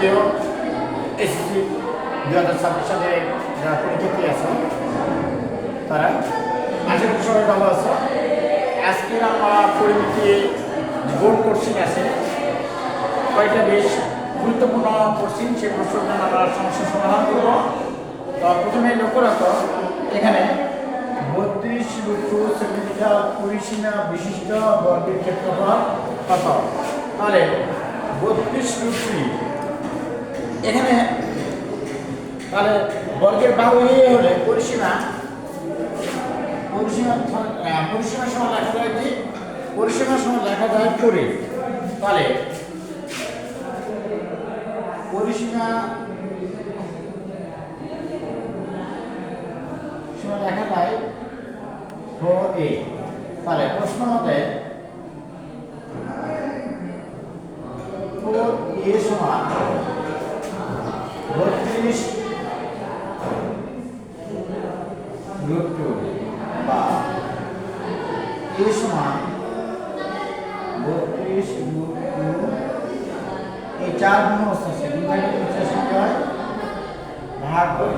প্রিয় এসএসসি 2026 সালে যারা পরীক্ষার্থী আছে তারা আশা করি সবাই ভালো আছে। আজকে আমরা পরিমিতি বোর্ড কোশ্চিন আছে কয়েকটা বেশ গুরুত্বপূর্ণ কোশ্চিন, সেই প্রশ্নগুলো আমরা সমস্যার সমাধান করব। তো প্রথমে লক্ষ্য রাখো, এখানে 32 সেন্টিমিটার পরিসীমা বিশিষ্ট বর্গের ক্ষেত্রফল কত? তাহলে 32 এখানে তাহলে বর্গের বাহু হলে পরিসীমা সমান লেখা যায় কি? পরিসীমা সমান লেখা যায় করে। তাহলে পরিসীমা সমান লেখা যায় 4a। তাহলে প্রশ্ন মতে 4a সমান 32 √2 বা a সমান 32 √2 এই 4 গুণ অবস্থা আছে 2 থেকে 85 কি হয় ভাগ হয়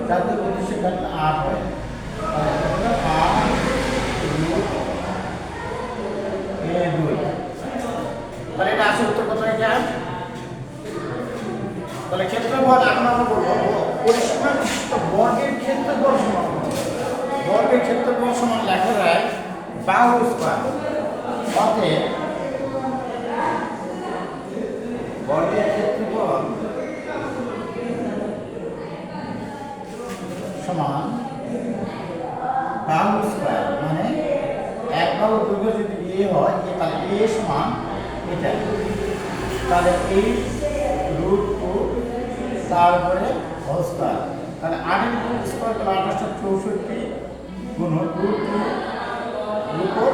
4 থেকে 25 কাটলে 8 হয়। তাহলে 8 √a2। তাহলে এটা আসল উত্তর কত? এটা তাহলে ক্ষেত্রফল এখন আমরা বলবো পরিসীমা বিশিষ্ট বর্গের ক্ষেত্রফল সমান, বর্গের ক্ষেত্রফল সমান লেখা যায় বাহু স্কয়ার। অতএব বর্গের ক্ষেত্রফল সমান বাহু স্কয়ার, মানে এক বাহু দৈর্ঘ্য যদি a হয় তাহলে a সমান এটা, তাহলে 8 √2 তারপরে হোল স্কয়ার। তাহলে 8 এর স্কয়ার তাহলে 864 গুণ √2 উপর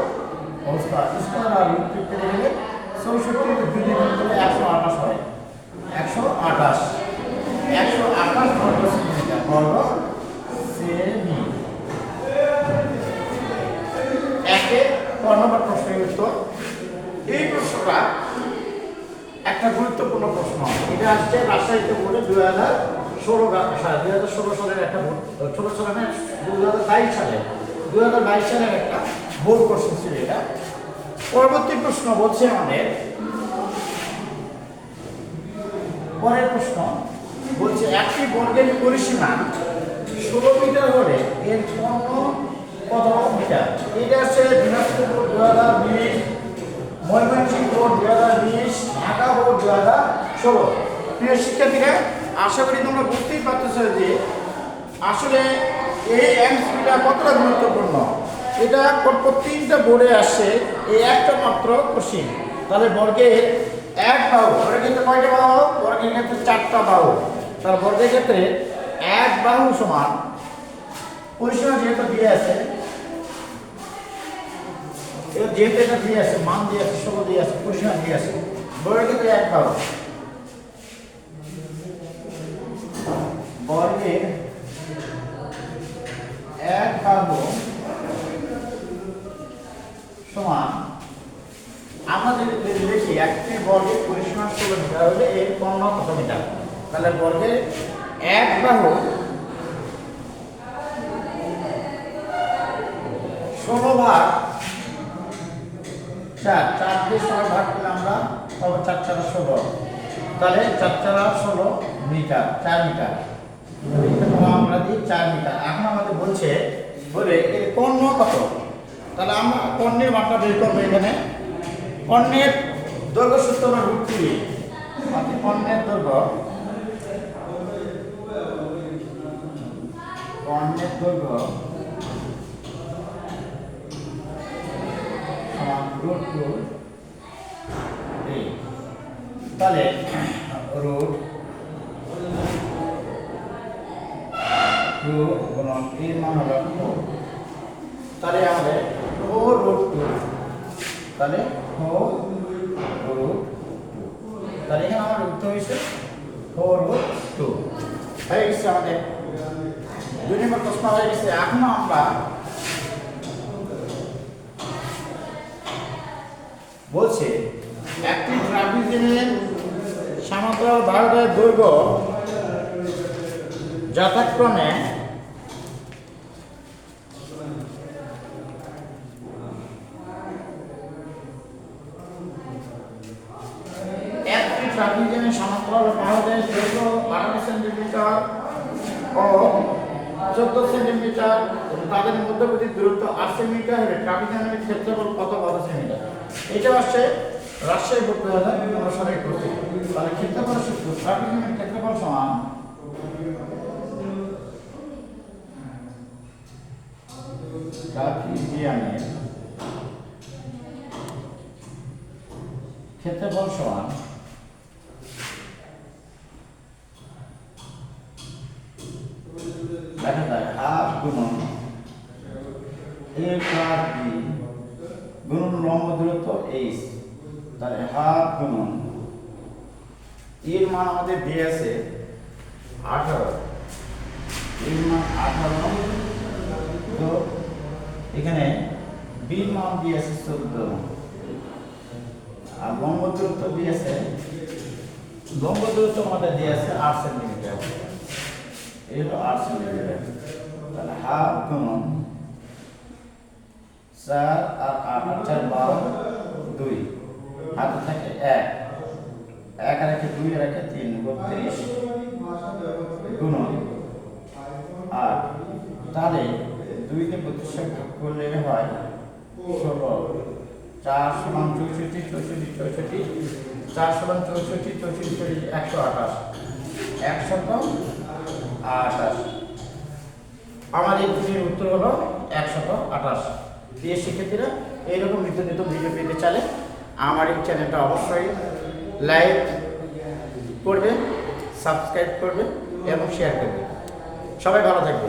হোল স্কয়ার, স্কয়ার আর √2 কেটে গেলে 64 এর 2 দিয়ে গুণ করলে 128 হয়। 128 বর্গ সেন্টিমিটার, বর্গ সেমি। একে 1 নম্বর প্রশ্নের উত্তর। এই প্রশ্নটা একটা গুরুত্বপূর্ণ প্রশ্ন। এটা আসছে রাজশাহীতে বোর্ডে 2016 সালের একটা বোর্ড, 16 সালে না 2022 সালের একটা বোর্ড কোশ্চেন ছিল এটা। পরবর্তী প্রশ্ন বলছে আমাদের, পরের প্রশ্ন বলছে একটি বর্গের পরিসীমা 16 মিটার হলে এর কর্ণ কত মিটার? এটা হচ্ছে Dinajpur board 2020, Mymensingh board 2020, Dhaka board 2016। প্রিয় শিক্ষার্থীরা, আশা করি তোমরা বুঝতেই পারতেছ যে আসলে এই এমসিকিউটা কতটা গুরুত্বপূর্ণ। এটা প্রত্যেকটা বোর্ডে আসে এই একটা মাত্র কোশ্চিন। তাহলে বর্গের এক বাহু, বর্গের ক্ষেত্রে কয়টা বাহু? বর্গের ক্ষেত্রে 4টা বাহু। তার বর্গের ক্ষেত্রে এক বাহু সমান পরিসীমা যেহেতু দিয়ে আছে, যেহেতু এটা দিয়ে আছে, মান দিয়ে আছে, 16 দিয়ে আছে, পরিসীমা দিয়ে আছে, বর্গের ক্ষেত্রে এক বাহু, বর্গের এক বাহু সমান, আমরা যদি দেখি একটি বর্গের পরিসীমা 16 মিটার হলে এর কর্ণ কত মিটার? তাহলে বর্গের এক বাহু 16 ভাগ 4 দিয়ে 16 ভাগ করলে আমরা পাবো 4 4 16। তাহলে 4 4 16 মিটার, 4 মিটার। আমরা দিই 4 মিটার। এখন আমাদের বলছে এর কর্ণ কত? তাহলে আমরা কর্ণের মানটা বের করবো। এখানে কর্ণের দৈর্ঘ্য সূত্র আমরা √3, কর্ণের দৈর্ঘ্য √2। তাহলে √2 গুণন এর মান হলো 4। তাহলে আমাদের 4√2, তাহলে 4√2, তাহলে এখানে আমার উত্তর হয়েছে 4√2 হয়ে গেছে। আমাদের 2 নম্বর প্রশ্ন হয়ে গেছে। এখন আমরা বলছে একটি ট্রাপিজিয়ামের সমান্তরাল বাহুদ্বয়ের দৈর্ঘ্য যথাক্রমে একটি ট্রাফিক জ্যামের সমান্তরাল বাহুদ্বয়ের দৈর্ঘ্য 18 সেন্টিমিটার ও 14 সেন্টিমিটার এবং তাদের মধ্যবর্তী দূরত্ব 8 সেন্টিমিটার হলে ট্রাফিক জ্যামের ক্ষেত্রফল কত সেন্টিমিটার? এটা হচ্ছে রাজশাহী বোর্ড 2015 সালে করতে। তাহলে ক্ষেত্রফল সূত্র ট্রাফিক জ্যামের ক্ষেত্রফল সমান ট্রাফিক জ্যামের ক্ষেত্রফল সমান দেখা যায় হাফ গুণন a প্লাস b গুণন লম্ব দূরত্ব h। তাহলে হাফ গুণন এর মান আমাদের দিয়ে আছে 18, এর মান 18, তো এখানে b এর মান দিয়ে আছে 14 আর লম্ব দূরত্ব দিয়ে আছে আমাদের দিয়ে আছে 8 সেন্টিমিটার, এই হলো 8 সেন্টিমিটার। তাহলে হাফ গুণন 4 আর 8 4 12 2 হাতে থাকে 1 1 আর 1 2 আর 1 3 32 গুণন 8। তাহলে 2 কে 32 এ ভাগ করলে হয় 16, 4 সমান 64 64 64, 4 সমান 64 64 128 128। আমার এই প্রশ্নের উত্তর হলো 128। প্রিয় শিক্ষার্থীরা, এইরকম নিত্য নিত্য ভিডিও পেতে চাইলে আমার এই চ্যানেলটা অবশ্যই লাইক করবে, সাবস্ক্রাইব করবে এবং শেয়ার করবে। সবাই ভালো থাকবে।